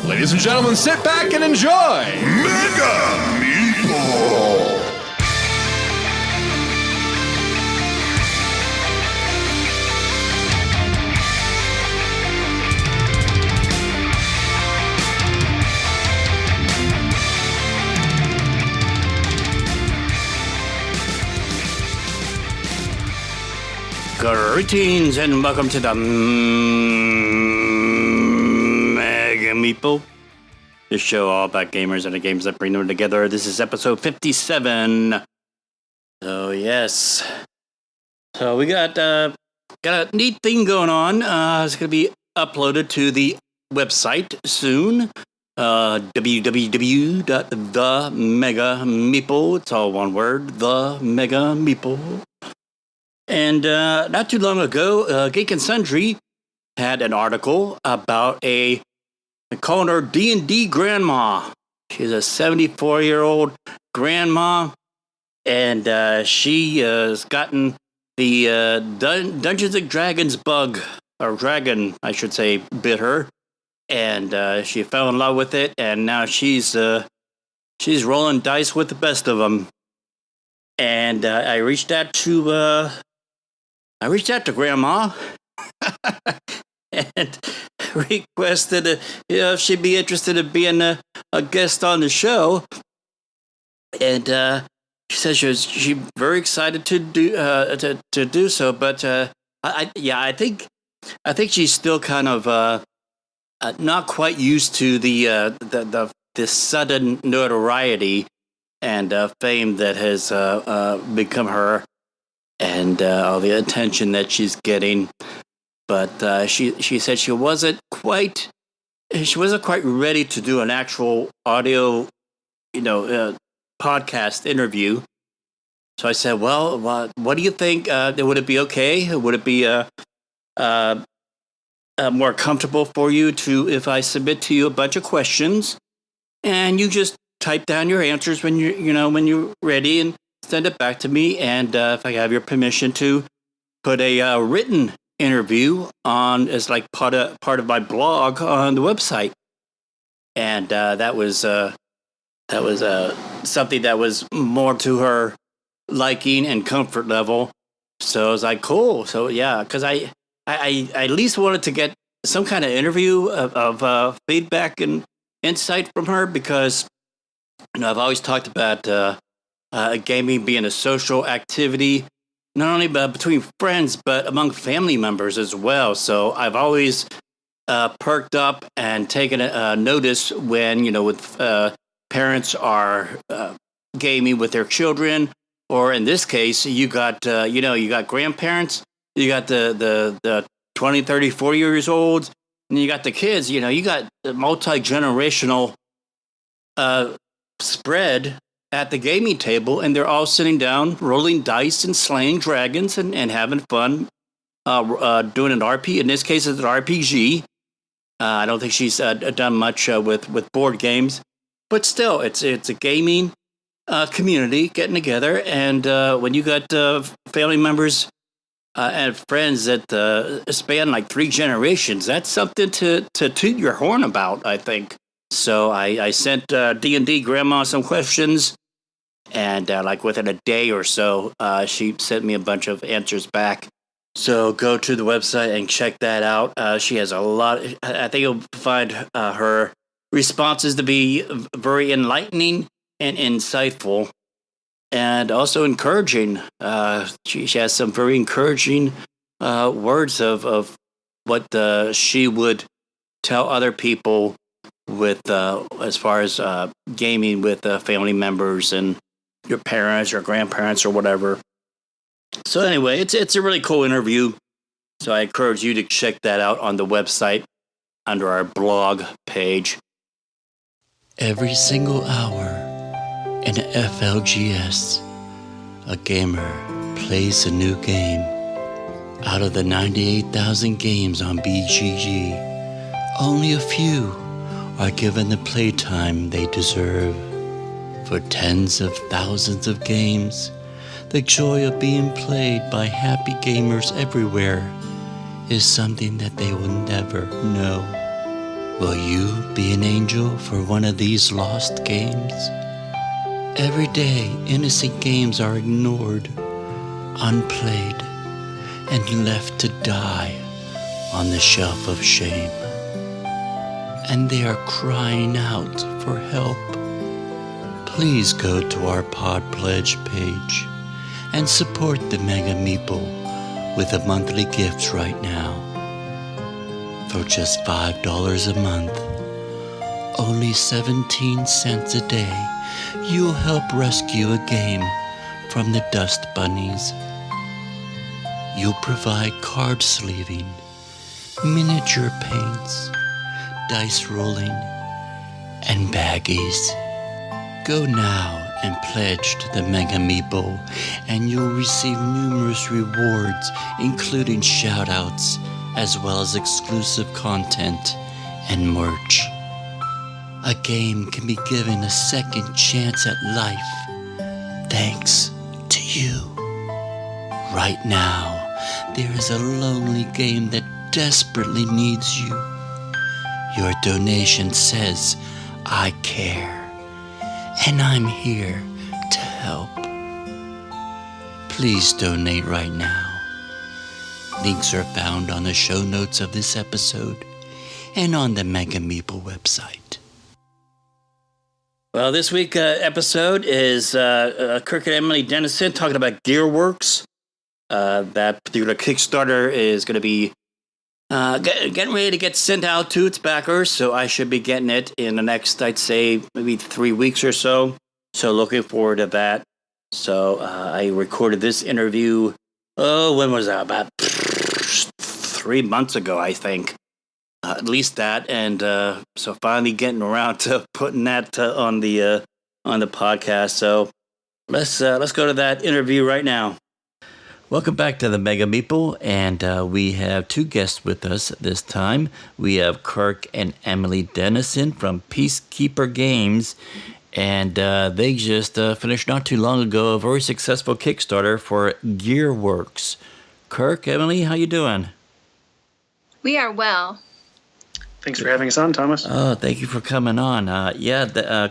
Ladies and gentlemen, sit back and enjoy Mega Meeple. Greetings and welcome to the Mega Meeple, the show all about gamers and the games that bring them together. This is episode 57. So yes, so we got a neat thing going on. It's going to be uploaded to the website soon. www.themegameeple. It's all one word. The Mega Meeple. And not too long ago, Geek and Sundry had an article about they call her DnD grandma. She's a 74-year-old grandma, and she has gotten the Dungeons and Dragons bug, or dragon, I should say, bit her, and she fell in love with it, and now she's rolling dice with the best of them. And I reached out to Grandma and requested if she'd be interested in being a guest on the show. And she says she's very excited to do so. But I think she's still kind of not quite used to the sudden notoriety and fame that has become her. And all the attention that she's getting, but she said she wasn't quite ready to do an actual audio, podcast interview. So I said, well, what do you think? Would it be okay? Would it be more comfortable for you if I submit to you a bunch of questions, and you just type down your answers when you're ready and send it back to me, and if I have your permission to put a written interview on as like part of my blog on the website. And that was something that was more to her liking and comfort level. So I was like, cool. So yeah, because I at least wanted to get some kind of interview of feedback and insight from her, because I've always talked about gaming being a social activity, not only between friends, but among family members as well. So I've always perked up and taken a notice when, with parents are gaming with their children, or in this case, you got grandparents, you got the 20, 30, 40 years old, and you got the kids, you got the multi-generational spread at the gaming table, and they're all sitting down, rolling dice and slaying dragons and having fun, doing an RP. In this case, it's an RPG. I don't think she's done much with board games, but still, it's a gaming community getting together. And when you got family members and friends that span like 3 generations, that's something to toot your horn about, I think. So I sent D&D Grandma some questions. And like within a day or so, she sent me a bunch of answers back. So go to the website and check that out. She has a lot. I think you'll find her responses to be very enlightening and insightful, and also encouraging. She has some very encouraging words of what she would tell other people with as far as gaming with family members and your parents or grandparents or whatever. So anyway, it's a really cool interview. So I encourage you to check that out on the website under our blog page. Every single hour in a FLGS, a gamer plays a new game. Out of the 98,000 games on BGG, only a few are given the playtime they deserve. For tens of thousands of games, the joy of being played by happy gamers everywhere is something that they will never know. Will you be an angel for one of these lost games? Every day, innocent games are ignored, unplayed, and left to die on the shelf of shame. And they are crying out for help. Please go to our Pod Pledge page and support the Mega Meeple with a monthly gift right now. For just $5 a month, only 17 cents a day, you'll help rescue a game from the dust bunnies. You'll provide card sleeving, miniature paints, dice rolling, and baggies. Go now and pledge to the Mega Meeple, and you'll receive numerous rewards, including shoutouts, as well as exclusive content and merch. A game can be given a second chance at life, thanks to you. Right now, there is a lonely game that desperately needs you. Your donation says, I care, and I'm here to help. Please donate right now. Links are found on the show notes of this episode and on the Mega Meeple website. Well, this week's episode is Kirk and Emily Dennison talking about Gearworks. That particular Kickstarter is going to be getting ready to get sent out to its backers, so I should be getting it in the next, I'd say, maybe 3 weeks or so. So looking forward to that. So I recorded this interview, when was that? About 3 months ago, I think. At least that, and so finally getting around to putting that on the podcast. So let's go to that interview right now. Welcome back to the Mega Meeple, and we have two guests with us this time. We have Kirk and Emily Dennison from Piecekeeper Games, and they just finished not too long ago a very successful Kickstarter for Gearworks. Kirk, Emily, how you doing? We are well. Thanks for having us on, Thomas. Oh, thank you for coming on.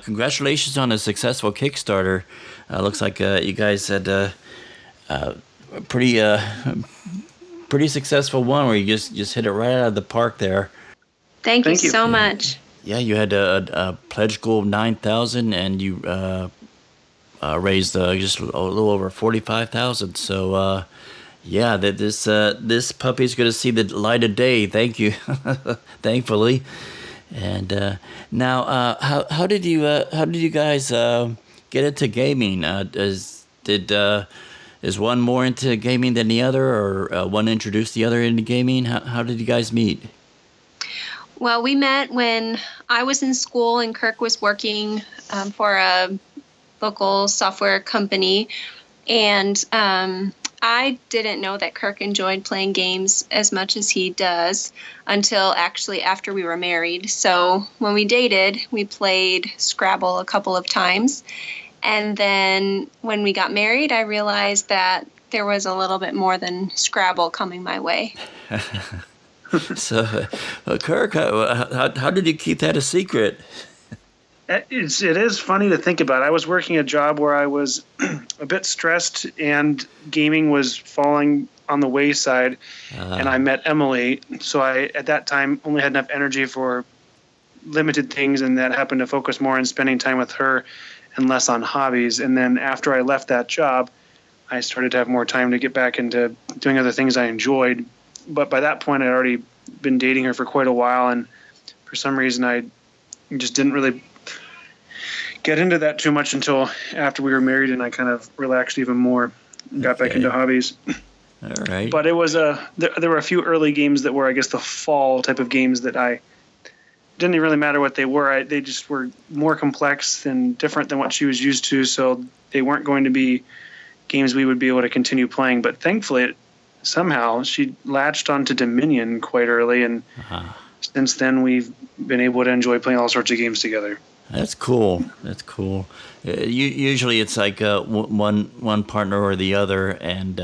Congratulations on a successful Kickstarter. Looks like you guys had a pretty successful one where you just hit it right out of the park there. Thank you so much. Yeah, you had a pledge goal of $9,000, and you raised just a little over $45,000. So. Yeah, this puppy's going to see the light of day. Thank you, thankfully. And now, how did you guys get into gaming? Is one more into gaming than the other, or one introduced the other into gaming? How did you guys meet? Well, we met when I was in school and Kirk was working for a local software company, and I didn't know that Kirk enjoyed playing games as much as he does until actually after we were married. So when we dated, we played Scrabble a couple of times. And then when we got married, I realized that there was a little bit more than Scrabble coming my way. So, Kirk, how did you keep that a secret? It is funny to think about. I was working a job where I was a bit stressed and gaming was falling on the wayside, and I met Emily. So I, at that time, only had enough energy for limited things, and that happened to focus more on spending time with her and less on hobbies. And then after I left that job, I started to have more time to get back into doing other things I enjoyed. But by that point, I'd already been dating her for quite a while, and for some reason, I just didn't really get into that too much until after we were married, and I kind of relaxed even more and got back into hobbies. All right. But it was there were a few early games that were, I guess, the fall type of games that I didn't really matter what they were. They just were more complex and different than what she was used to, so they weren't going to be games we would be able to continue playing. But thankfully, somehow she latched onto Dominion quite early, and since then we've been able to enjoy playing all sorts of games together. That's cool. Usually it's like one partner or the other, and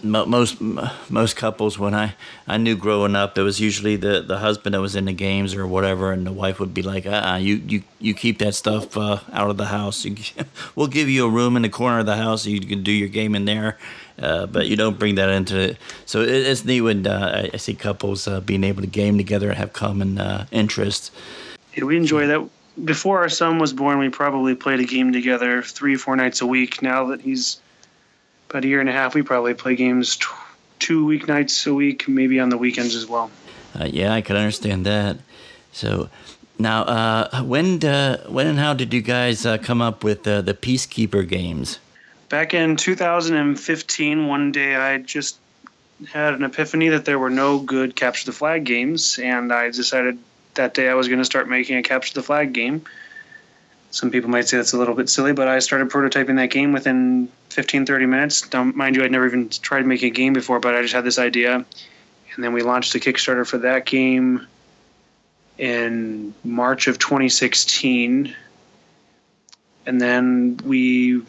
most couples, when I knew growing up, it was usually the husband that was in the games or whatever, and the wife would be like, you keep that stuff out of the house. We'll give you a room in the corner of the house so you can do your game in there, but you don't bring that into it. So it's neat when I see couples being able to game together and have common interests. Yeah, we enjoy that. Before our son was born, we probably played a game together 3-4 nights a week. Now that he's about a year and a half, we probably play games 2 weeknights a week, maybe on the weekends as well. Yeah, I can understand that. So now, when and how did you guys come up with the Piecekeeper games? Back in 2015, one day I just had an epiphany that there were no good Capture the Flag games, and I decided that day I was going to start making a Capture the Flag game. Some people might say that's a little bit silly, but I started prototyping that game within 15-30 minutes. Now, mind you, I'd never even tried making a game before, but I just had this idea. And then we launched a Kickstarter for that game in March of 2016. And then we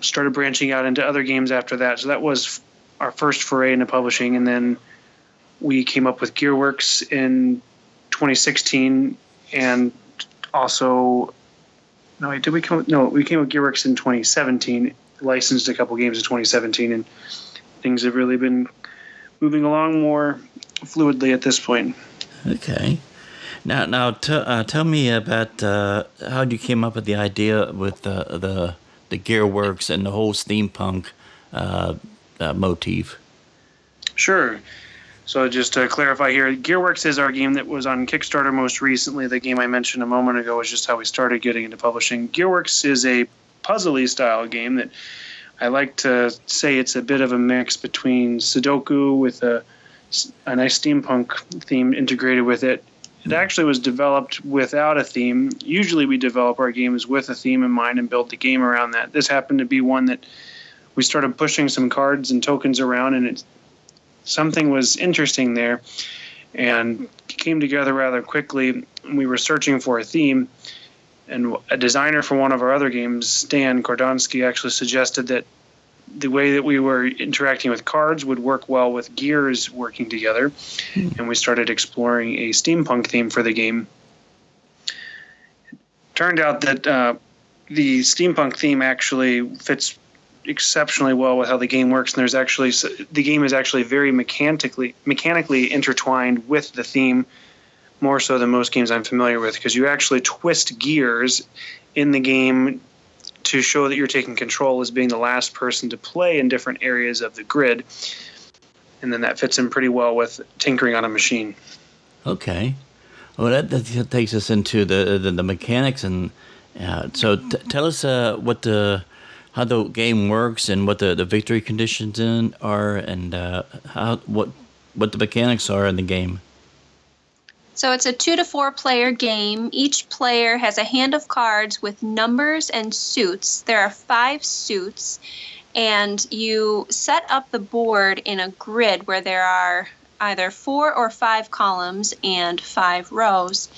started branching out into other games after that. So that was our first foray into publishing. And then we came up with Gearworks in 2016, and also we came with Gearworks in 2017, licensed a couple games in 2017, and things have really been moving along more fluidly at this point. Okay. Now tell me about how you came up with the idea with the Gearworks and the whole steampunk motif. Sure. So just to clarify here, Gearworks is our game that was on Kickstarter most recently. The game I mentioned a moment ago was just how we started getting into publishing. Gearworks is a puzzle-y style game that I like to say it's a bit of a mix between Sudoku with a nice steampunk theme integrated with it. It actually was developed without a theme. Usually we develop our games with a theme in mind and build the game around that. This happened to be one that we started pushing some cards and tokens around, and something was interesting there and came together rather quickly. We were searching for a theme, and a designer for one of our other games, Stan Kordonsky, actually suggested that the way that we were interacting with cards would work well with gears working together, and we started exploring a steampunk theme for the game. It turned out that the steampunk theme actually fits exceptionally well with how the game works, and the game is actually very mechanically intertwined with the theme, more so than most games I'm familiar with, because you actually twist gears in the game to show that you're taking control as being the last person to play in different areas of the grid, and then that fits in pretty well with tinkering on a machine. Okay, well that takes us into the mechanics, and so tell us how the game works and what the victory conditions are, and what the mechanics are in the game. So it's a 2 to 4 player game. Each player has a hand of cards with numbers and suits. There are 5 suits, and you set up the board in a grid where there are either 4 or 5 columns and 5 rows.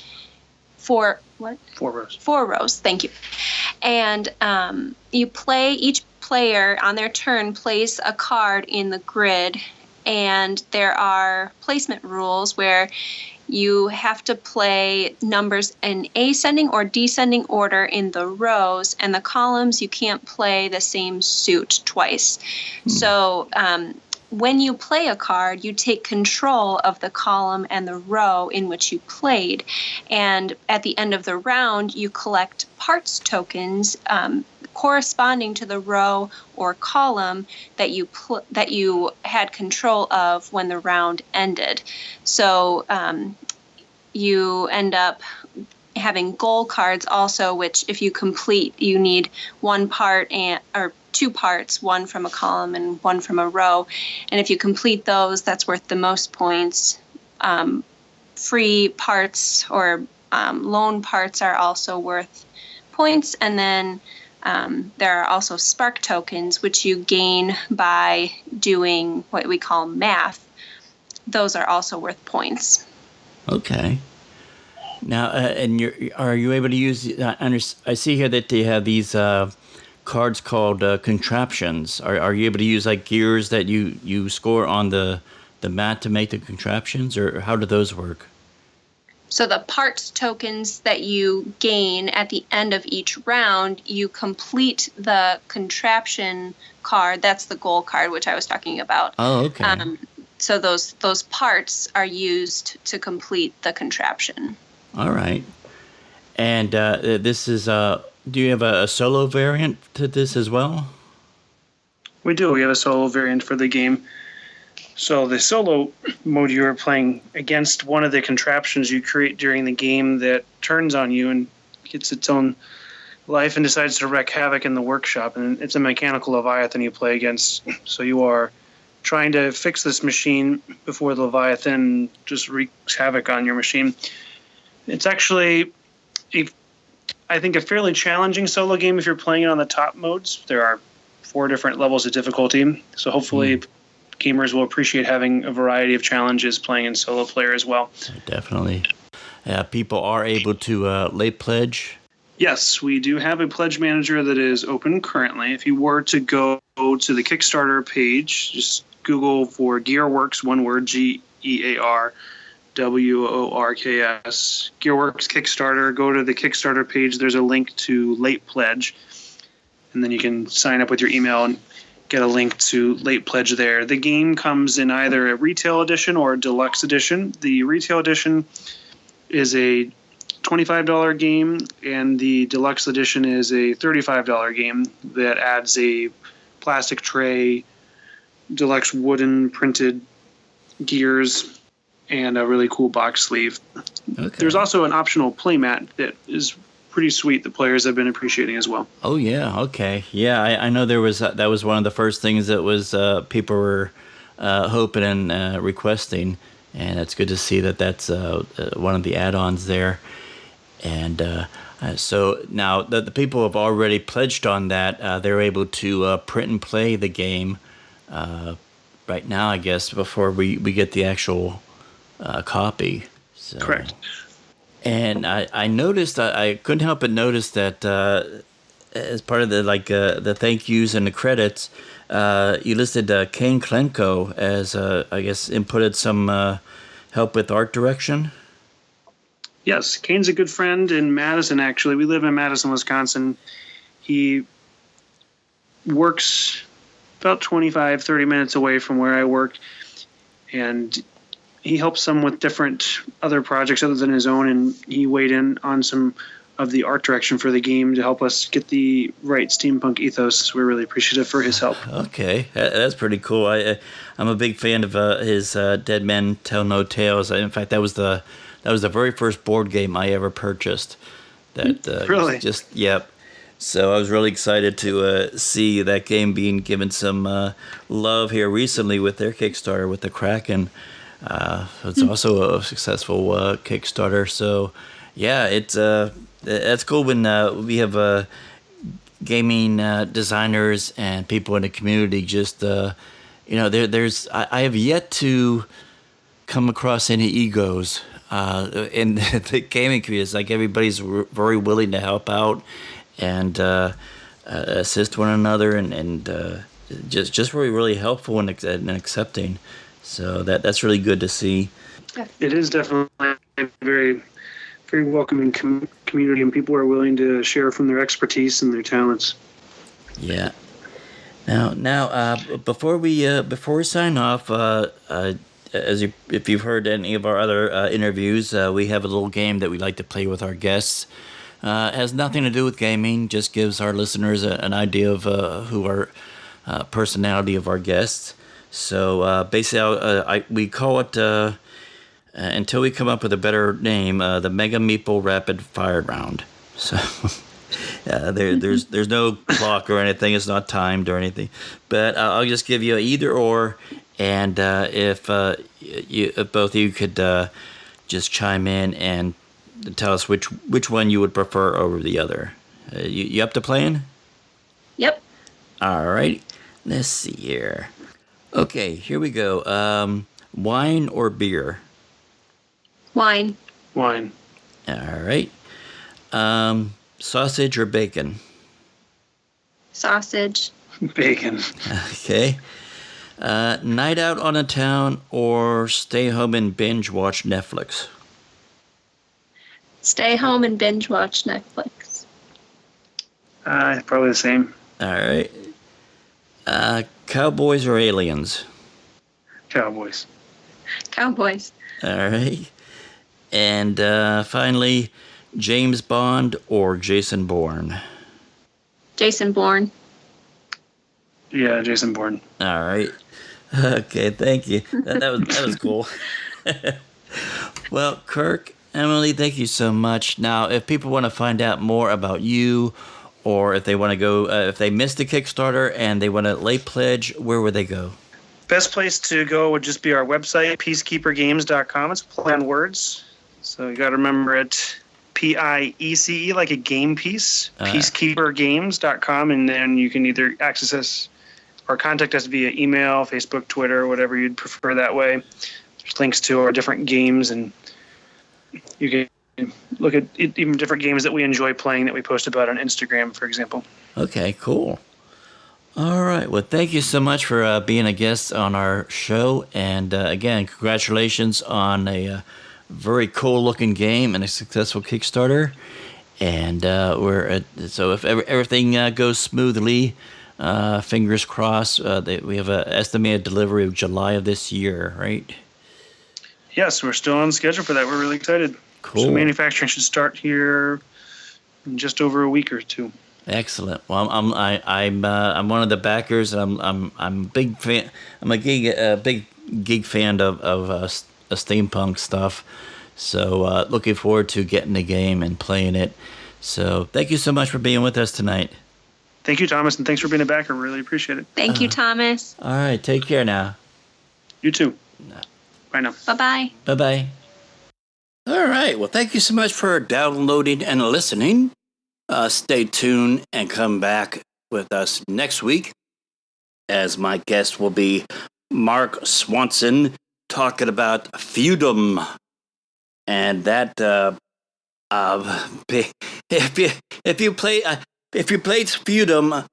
4 rows. 4 rows, thank you. And each player on their turn plays a card in the grid, and there are placement rules where you have to play numbers in ascending or descending order in the rows, and the columns you can't play the same suit twice. So when you play a card, you take control of the column and the row in which you played. And at the end of the round, you collect parts tokens corresponding to the row or column that you had control of when the round ended. So you end up having goal cards also, which if you complete, you need one part or 2 parts, one from a column and one from a row. And if you complete those, that's worth the most points. Free parts or loan parts are also worth points. And then there are also spark tokens, which you gain by doing what we call math. Those are also worth points. Okay. Now, are you able to use? I see here that they have these cards called contraptions. Are you able to use like gears that you score on the mat to make the contraptions, or how do those work? So the parts tokens that you gain at the end of each round, you complete the contraption card. That's the goal card, which I was talking about. Oh, okay. So those parts are used to complete the contraption. All right. And this is, do you have a solo variant to this as well? We do. We have a solo variant for the game. So the solo mode, you are playing against one of the contraptions you create during the game that turns on you and gets its own life and decides to wreak havoc in the workshop. And it's a mechanical Leviathan you play against. So you are trying to fix this machine before the Leviathan just wreaks havoc on your machine. It's actually, I think, a fairly challenging solo game if you're playing it on the top modes. There are 4 different levels of difficulty. So hopefully gamers will appreciate having a variety of challenges playing in solo player as well. Definitely. People are able to late pledge. Yes, we do have a pledge manager that is open currently. If you were to go to the Kickstarter page, just Google for Gearworks, one word, Gearworks, Gearworks Kickstarter. Go to the Kickstarter page. There's a link to late pledge, and then you can sign up with your email and get a link to late pledge there. The game comes in either a retail edition or a deluxe edition. The retail edition is a $25 game, and the deluxe edition is a $35 game that adds a plastic tray, deluxe wooden printed gears, and a really cool box sleeve. Okay. There's also an optional playmat that is pretty sweet that players have been appreciating as well. Oh yeah, okay, yeah. I know there was that was one of the first things that was people were hoping and requesting, and it's good to see that that's one of the add-ons there. And so now that the people have already pledged on that, they're able to print and play the game right now, I guess, before we get the actual copy. So. Correct. And I noticed, I couldn't help but notice that as part of the thank yous and the credits, you listed Kane Klenko as, I guess, inputted some help with art direction. Yes, Kane's a good friend in Madison, actually. We live in Madison, Wisconsin. He works about 25, 30 minutes away from where I work, and he helps some with different other projects other than his own, and he weighed in on some of the art direction for the game to help us get the right steampunk ethos. We're really appreciative for his help. Okay, that's pretty cool. I'm a big fan of his Dead Men Tell No Tales. In fact, that was the very first board game I ever purchased. That really? Just yep. So I was really excited to see that game being given some love here recently with their Kickstarter with the Kraken. It's also a successful Kickstarter. So yeah, that's cool when we have gaming designers and people in the community. Just I have yet to come across any egos in the gaming community. It's like everybody's very willing to help out and assist one another, and just really, really helpful and accepting. So that's really good to see. It is definitely a very, very welcoming community, and people are willing to share from their expertise and their talents. Yeah. Now, before we sign off, if you've heard any of our other interviews, we have a little game that we like to play with our guests. It has nothing to do with gaming, just gives our listeners an idea of who our personality of our guests. So basically, we call it, until we come up with a better name, the Mega Meeple Rapid Fire Round. So there's no clock or anything. It's not timed or anything. But I'll just give you either or, and if both of you could just chime in and tell us which one you would prefer over the other. You up to playing? Yep. All right. Let's see here. Okay, here we go. Wine or beer? Wine. Wine. All right. Sausage or bacon? Sausage. Bacon. Okay. Night out on a town or stay home and binge watch Netflix? Stay home and binge watch Netflix. Probably the same. All right. Cowboys or aliens? Cowboys. Cowboys. All right. And finally, James Bond or Jason Bourne? Jason Bourne. Yeah, Jason Bourne. All right. Okay, thank you. That was cool. Well, Kirk, Emily, thank you so much. Now, if people want to find out more about you, or if they want to go, if they missed the Kickstarter and they want to late pledge, where would they go? Best place to go would just be our website, piecekeepergames.com. It's a play on words. So you got to remember it, PIECE, like a game piece, peacekeepergames.com, and then you can either access us or contact us via email, Facebook, Twitter, whatever you'd prefer that way. There's links to our different games, and you can look at even different games that we enjoy playing that we post about on Instagram, for example. Okay, cool. All right. Well, thank you so much for being a guest on our show. And again, congratulations on a very cool-looking game and a successful Kickstarter. And so if everything goes smoothly, fingers crossed, we have an estimated delivery of July of this year, right? Yes, we're still on schedule for that. We're really excited. Cool. So manufacturing should start here in just over a week or two. Excellent. Well, I'm one of the backers, and I'm a big fan. I'm a big geek fan of steampunk stuff. So looking forward to getting the game and playing it. So thank you so much for being with us tonight. Thank you, Thomas, and thanks for being a backer. Really appreciate it. Thank you, Thomas. All right. Take care now. You too. Bye now. Bye-bye. Bye-bye. All right. Well, thank you so much for downloading and listening. Stay tuned and come back with us next week, as my guest will be Mark Swanson talking about feudum. And that if you played feudum,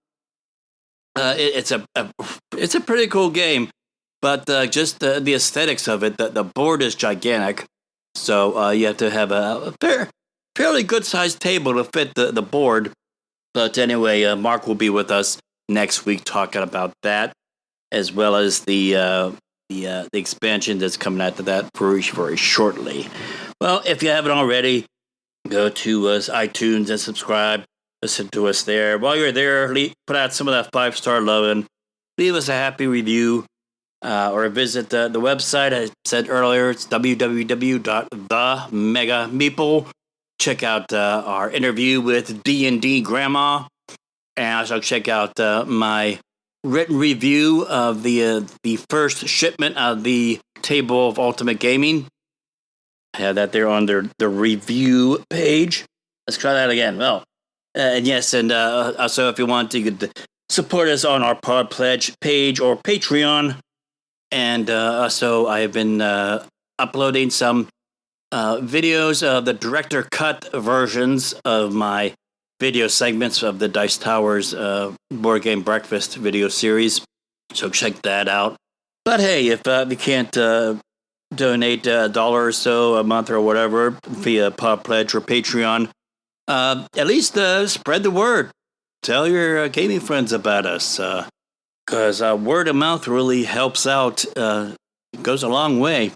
it's a pretty cool game. But just the aesthetics of it, the board is gigantic, so you have to have a fairly good-sized table to fit the board. But anyway, Mark will be with us next week talking about that, as well as the expansion that's coming out of that very, very shortly. Well, if you haven't already, go to iTunes and subscribe. Listen to us there. While you're there, put out some of that 5-star love and leave us a happy review. Or visit the website. I said earlier, it's www.themegameeple. Check out our interview with DnD Grandma, and also check out my written review of the first shipment of the Table of Ultimate Gaming. I have that there on the review page. Let's try that again. Well, and yes, and also if you want to, you could support us on our Pod Pledge page or Patreon. And also, I have been uploading some videos of the director cut versions of my video segments of the Dice Towers Board Game Breakfast video series. So check that out. But hey, if you can't donate $1 or so a month or whatever via Pod Pledge or Patreon, at least spread the word. Tell your gaming friends about us. Because word of mouth really helps out. It goes a long way.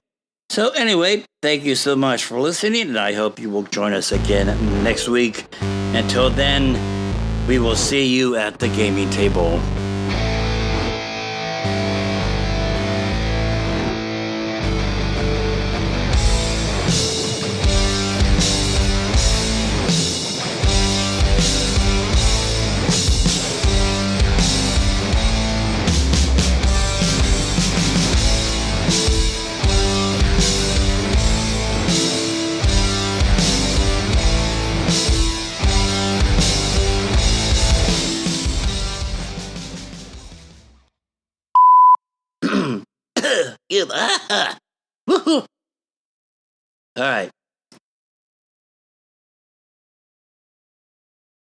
So anyway, thank you so much for listening, and I hope you will join us again next week. Until then, we will see you at the gaming table. All right.